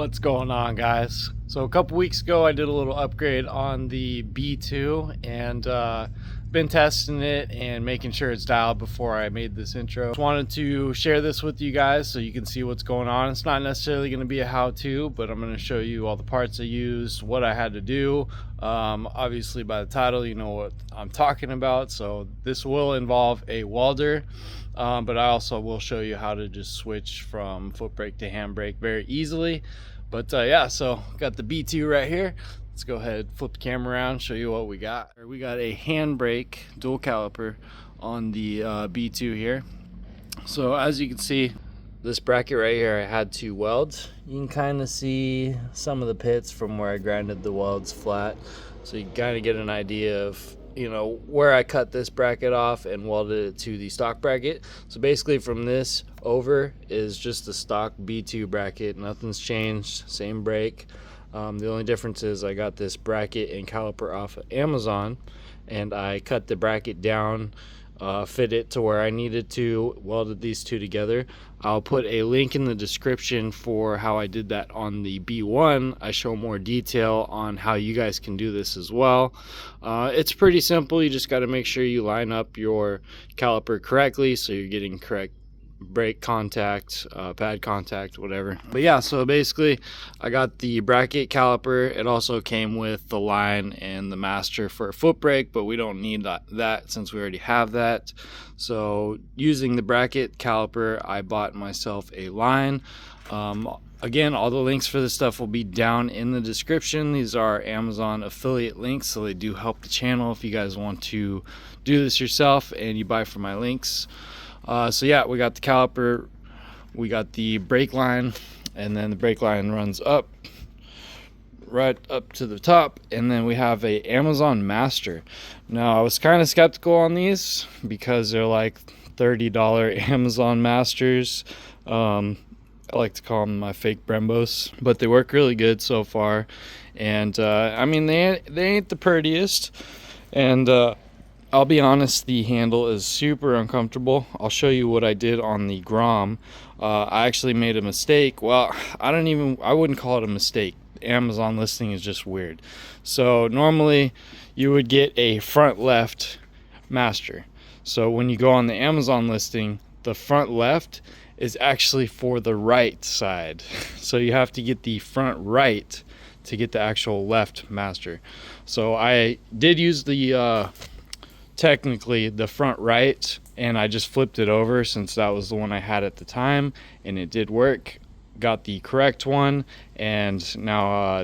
What's going on, guys? So a couple weeks ago I did a little upgrade on the B2 and been testing it and making sure it's dialed before I made this intro. Just wanted to share this with you guys so you can see what's going on. It's not necessarily going to be a how-to, but I'm going to show you all the parts I used, what I had to do. Obviously by the title you know what I'm talking about, so this will involve a welder. But I also will show you how to just switch from foot brake to handbrake very easily. But yeah, so got the B2 right here. Let's go ahead, flip the camera around, show you what we got. We got a handbrake dual caliper on the B2 here. So as you can see, this bracket right here I had to weld. You can kind of see some of the pits from where I grinded the welds flat, so you can kind of get an idea of where I cut this bracket off and welded it to the stock bracket. So basically from this over is just the stock B2 bracket. Nothing's changed, same brake. The only difference is I got this bracket and caliper off of Amazon, and I cut the bracket down, fit it to where I needed to, welded these two together. I'll put a link in the description for how I did that on the B1. I show more detail on how you guys can do this as well. It's pretty simple. You just got to make sure you line up your caliper correctly so you're getting correct brake contact, pad contact, whatever. But yeah, so basically I got the bracket caliper. It also came with the line and the master for a foot brake, but we don't need that since we already have that. So using the bracket caliper, I bought myself a line. Again, all the links for this stuff will be down in the description. These are Amazon affiliate links, so they do help the channel if you guys want to do this yourself and you buy from my links. So yeah, we got the caliper, we got the brake line, and then the brake line runs up, right up to the top, and then we have a Amazon master. Now I was kind of skeptical on these because they're like $30 Amazon masters. I like to call them my fake Brembos, but they work really good so far. And I mean, they ain't the prettiest, and I'll be honest, the handle is super uncomfortable. I'll show you what I did on the grom. I actually made a mistake. Well, I wouldn't call it a mistake. Amazon listing is just weird. So normally you would get a front left master. So when you go on the Amazon listing, the front left is actually for the right side. So you have to get the front right to get the actual left master. So I did use the technically the front right, and I just flipped it over since that was the one I had at the time, and it did work. Got the correct one, and now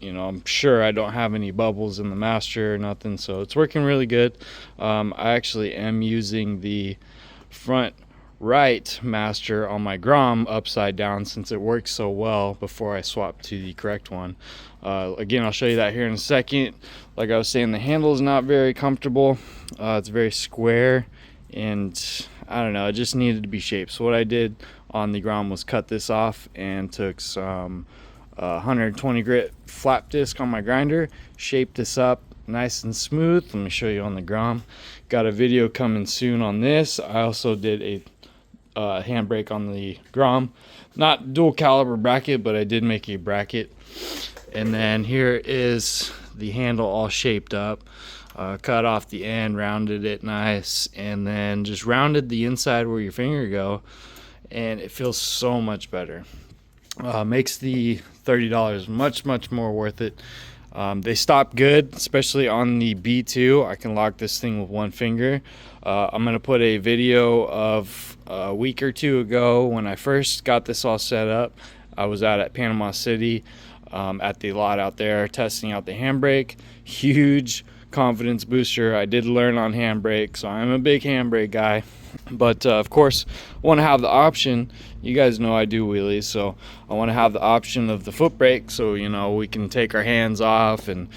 I'm sure I don't have any bubbles in the master or nothing, so it's working really good. I actually am using the front right master on my grom upside down since it works so well before I swap to the correct one. Again, I'll show you that here in a second. Like I was saying, the handle is not very comfortable. It's very square, and I don't know, it just needed to be shaped. So what I did on the grom was cut this off and took some 120 grit flap disc on my grinder, shaped this up nice and smooth. Let me show you on the grom. Got a video coming soon on this. I also did a handbrake on the grom, not dual caliber bracket, but I did make a bracket. And then here is the handle all shaped up. Cut off the end, rounded it nice, and then just rounded the inside where your finger go, and it feels so much better. Makes the $30 much more worth it. They stop good, especially on the B2. I can lock this thing with one finger. I'm gonna put a video of a week or two ago when I first got this all set up. I was out at Panama City at the lot out there testing out the handbrake. Huge confidence booster. I did learn on handbrake, so I'm a big handbrake guy. But of course, want to have the option. You guys know I do wheelies, so I want to have the option of the foot brake, so we can take our hands off and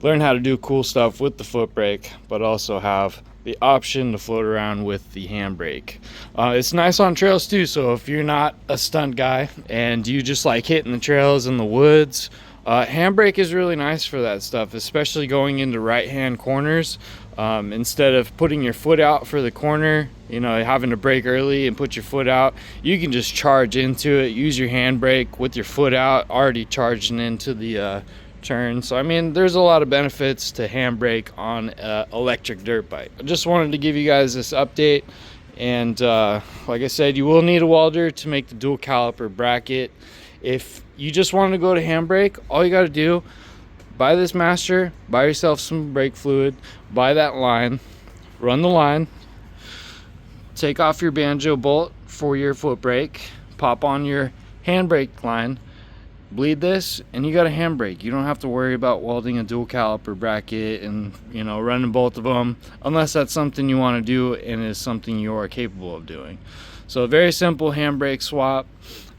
learn how to do cool stuff with the foot brake, but also have the option to float around with the handbrake. It's nice on trails too, so if you're not a stunt guy and you just like hitting the trails in the woods, handbrake is really nice for that stuff, especially going into right hand corners. Instead of putting your foot out for the corner, you know, having to brake early and put your foot out, you can just charge into it, use your handbrake with your foot out, already charging into the turn. So I mean, there's a lot of benefits to handbrake on electric dirt bike. I just wanted to give you guys this update, and like I said, you will need a welder to make the dual caliper bracket. If you just want to go to handbrake, all you got to do, buy this master, buy yourself some brake fluid, buy that line, run the line, take off your banjo bolt for your foot brake, pop on your handbrake line, bleed this, and you got a handbrake. You don't have to worry about welding a dual caliper bracket and, you know, running both of them, unless that's something you want to do and is something you are capable of doing. So a very simple handbrake swap.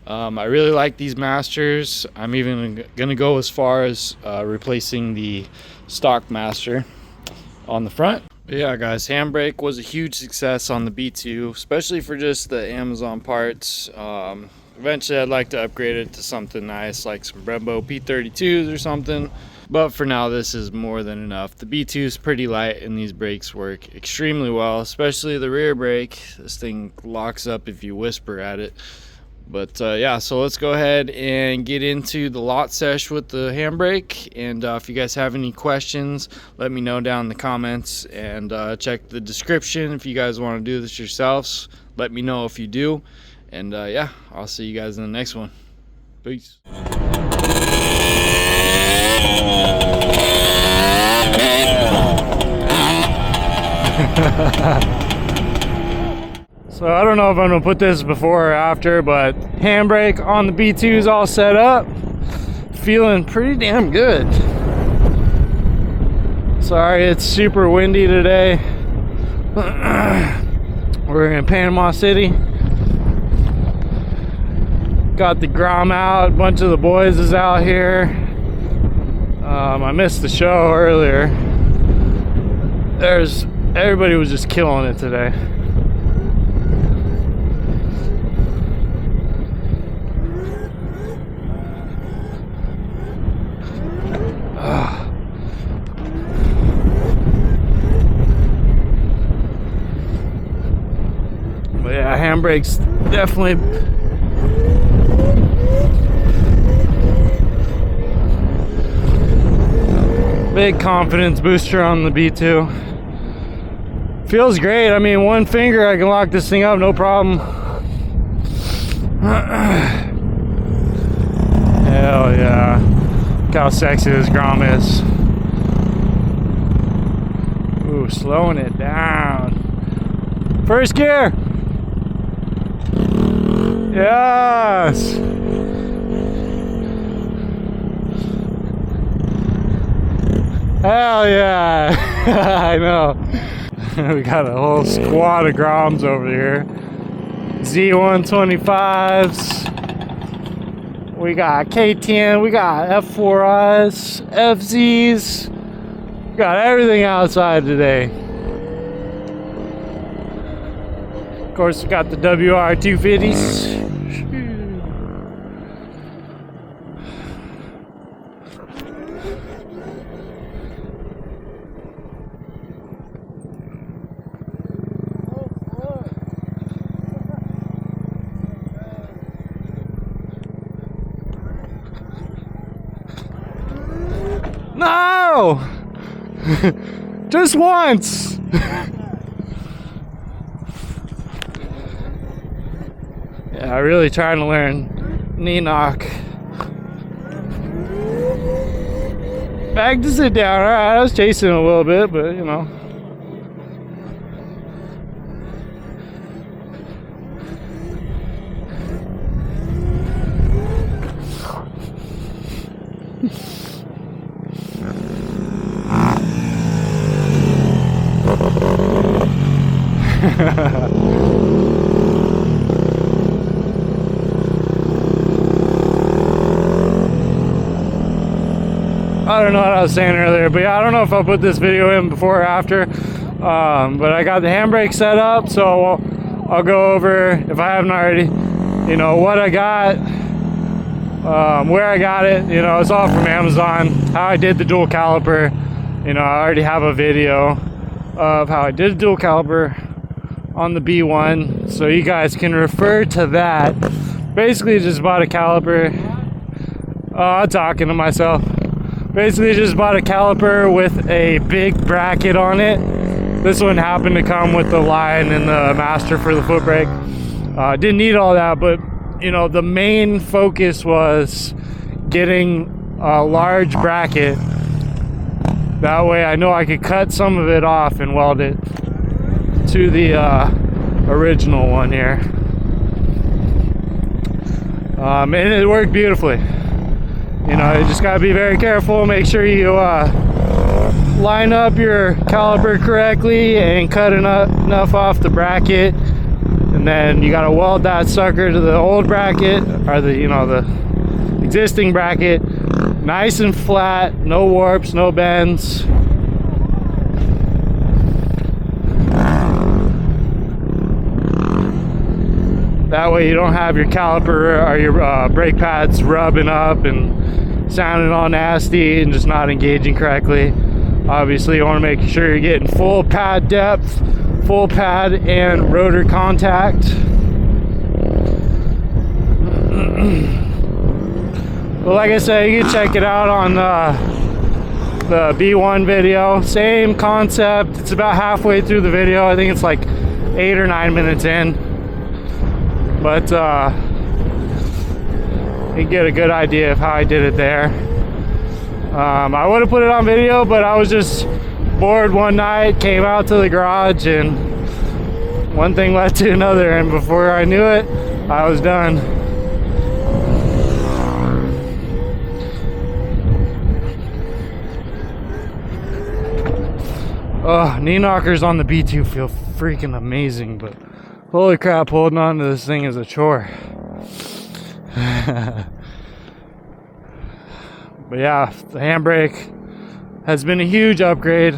I really like these masters. I'm even gonna go as far as replacing the stock master on the front. But yeah guys, handbrake was a huge success on the B2, especially for just the Amazon parts. Eventually I'd like to upgrade it to something nice like some Brembo P32s or something, but for now this is more than enough. The B2 is pretty light and these brakes work extremely well, especially the rear brake. This thing locks up if you whisper at it. But yeah, so let's go ahead and get into the lot sesh with the handbrake. And if you guys have any questions, let me know down in the comments, and check the description if you guys want to do this yourselves. Let me know if you do. And yeah, I'll see you guys in the next one. Peace. So I don't know if I'm gonna put this before or after, but handbrake on the B2 is all set up. Feeling pretty damn good. Sorry, it's super windy today. We're in Panama City. Got the grom out, a bunch of the boys is out here. I missed the show earlier. Everybody was just killing it today. But yeah, handbrake's definitely big confidence booster on the B2. Feels great. I mean, one finger I can lock this thing up, no problem. Hell yeah. Look how sexy this grom is. Ooh, slowing it down. First gear. Yes. Hell yeah. I know. We got a whole squad of groms over here. Z125s. We got K10. We got F4Is, FZs. We got everything outside today. Of course, we got the WR250s. No! Just once! Yeah, really trying to learn knee knock. Back to sit down. Alright, I was chasing a little bit, but you know. I don't know what I was saying earlier, but yeah, I don't know if I'll put this video in before or after, but I got the handbrake set up, so I'll go over, if I haven't already, you know, what I got, where I got it. You know, it's all from Amazon. How I did the dual caliper, you know, I already have a video. of how I did a dual caliper on the B1, so you guys can refer to that. Basically just bought a caliper. I'm talking to myself. Basically just bought a caliper with a big bracket on it. This one happened to come with the line and the master for the foot brake. Didn't need all that, but you know, the main focus was getting a large bracket. That way I know I could cut some of it off and weld it to the original one here. And it worked beautifully. You know, you just gotta be very careful, make sure you line up your caliper correctly and cut enough off the bracket, and then you gotta weld that sucker to the old bracket, or the, you know, the existing bracket, nice and flat, no warps, no bends. That way you don't have your caliper or your brake pads rubbing up and sounding all nasty and just not engaging correctly. Obviously you want to make sure you're getting full pad depth, full pad and rotor contact. But like I said, you can check it out on the B1 video. Same concept. It's about halfway through the video. I think it's like 8 or 9 minutes in. But you get a good idea of how I did it there. I would have put it on video, but I was just bored one night, came out to the garage, and one thing led to another, and before I knew it, I was done. Oh, knee knockers on the B2 feel freaking amazing, but holy crap, holding on to this thing is a chore. But yeah, the handbrake has been a huge upgrade.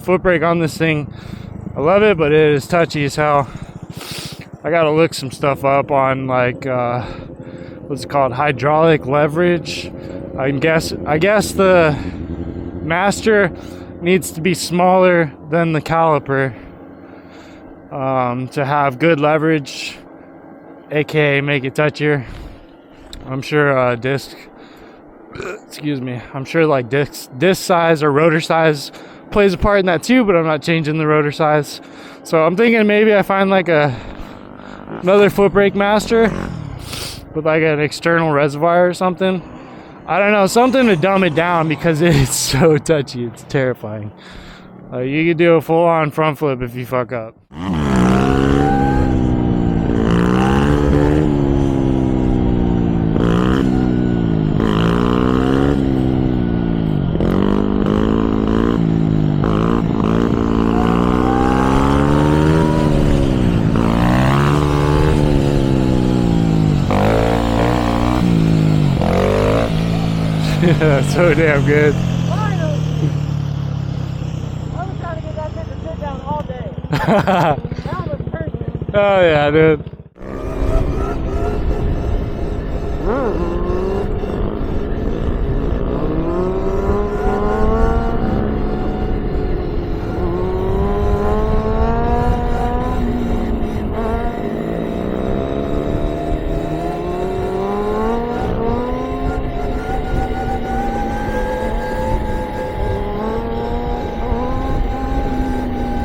Foot brake on this thing, I love it, but it is touchy as hell. I gotta look some stuff up on, like, what's it called, hydraulic leverage. I guess the master needs to be smaller than the caliper to have good leverage, aka make it touchier. I'm sure I'm sure like disc size or rotor size plays a part in that too, but I'm not changing the rotor size. So I'm thinking maybe I find like another foot brake master with like an external reservoir or something. I don't know, something to dumb it down because it is so touchy. It's terrifying. You could do a full-on front flip if you fuck up. Yeah, so damn good. Finally! I was trying to get that thing to sit down all day. That was perfect. Oh yeah, dude.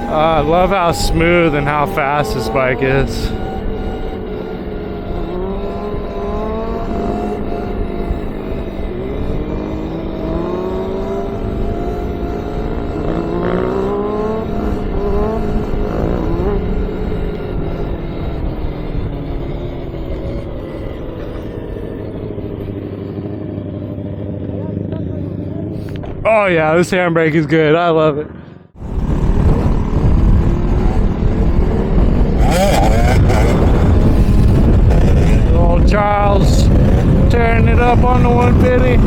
I love how smooth and how fast this bike is. Oh yeah, this handbrake is good. I love it. Old Charles tearing it up on the 150.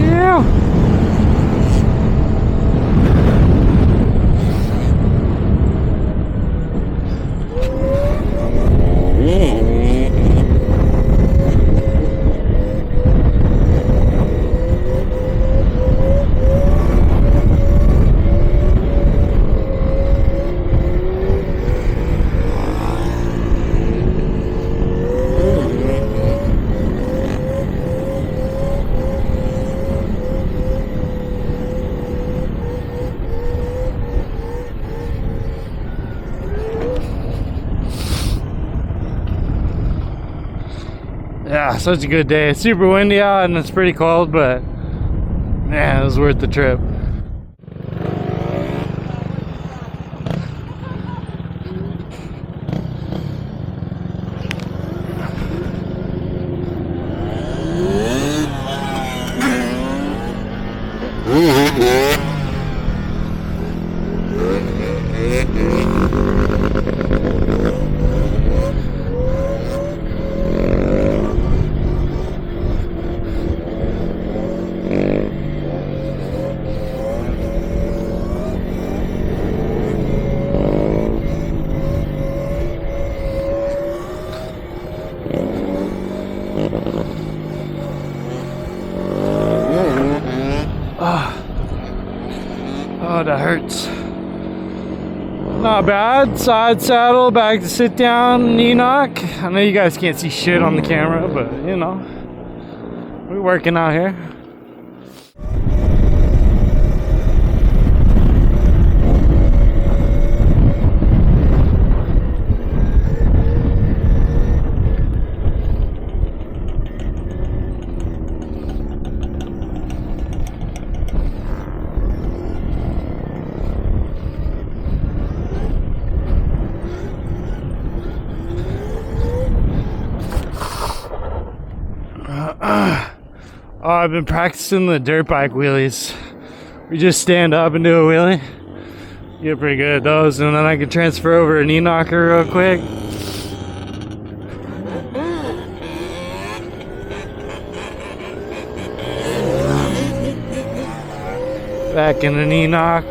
Yeah. Yeah, such a good day. It's super windy out and it's pretty cold, but man, it was worth the trip. Oh, that hurts. Not bad. Side saddle, back to sit down, knee knock. I know you guys can't see shit on the camera, but you know, we're working out here. Oh, I've been practicing the dirt bike wheelies. We just stand up and do a wheelie. Get pretty good at those, and then I can transfer over a knee knocker real quick. Back in the knee knock.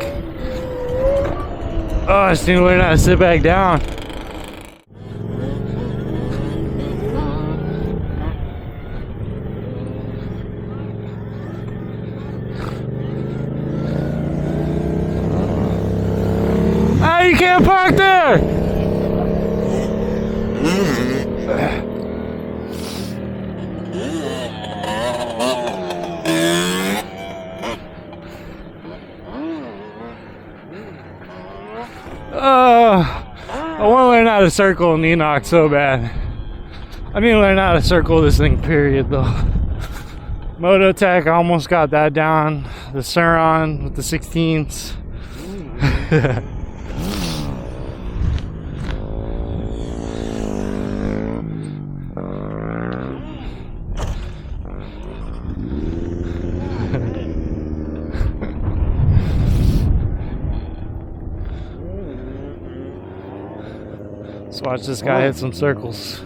Oh, I just need to learn how to sit back down. You can't park there! I want to learn how to circle knee knock so bad. I need to learn how to circle this thing, period, though. Mototec, I almost got that down. The Suron with the 16s. Let's watch this guy hit some circles.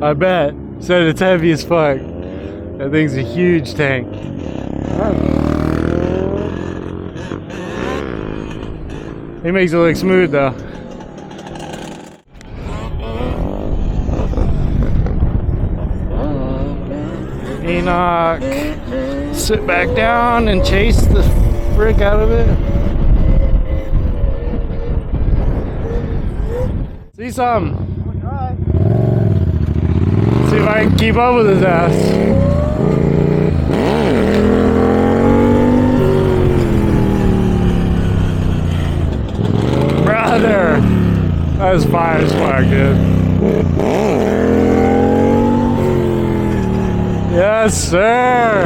I bet. Said it's heavy as fuck. That thing's a huge tank. He makes it look smooth though. Enoch, sit back down and chase the frick out of it. See something. See if I can keep up with his ass. Brother, that was fire as fuck, dude. Yes, sir.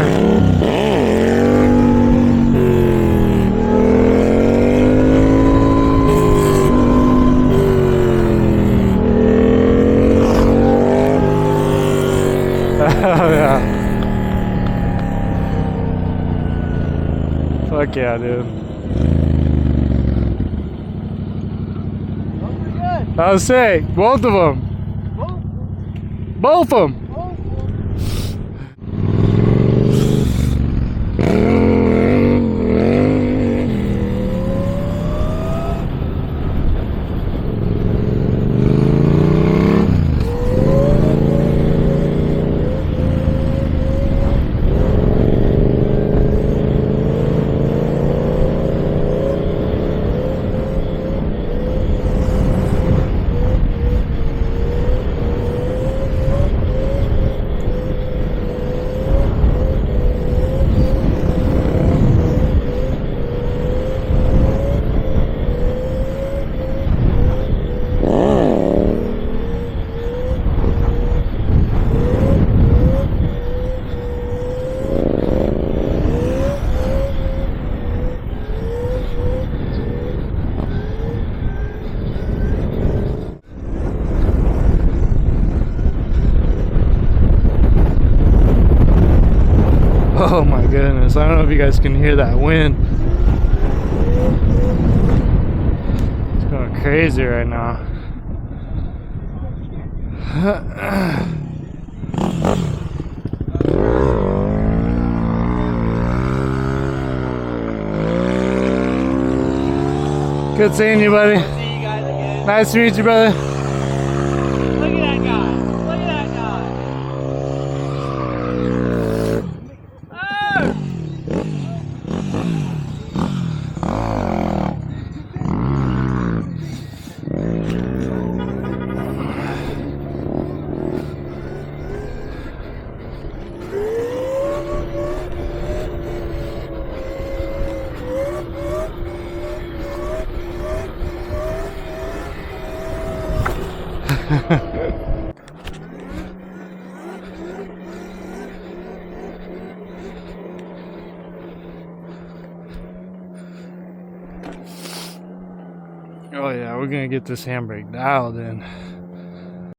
Oh, yeah. Fuck yeah, dude. I was sick. Both of them. Both of them. my goodness, I don't know if you guys can hear that wind. It's going crazy right now. Good seeing you, buddy. See you guys again. Nice to meet you, brother. Look at that guy. Look at that guy. Oh! Oh yeah, we're gonna get this handbrake dialed in.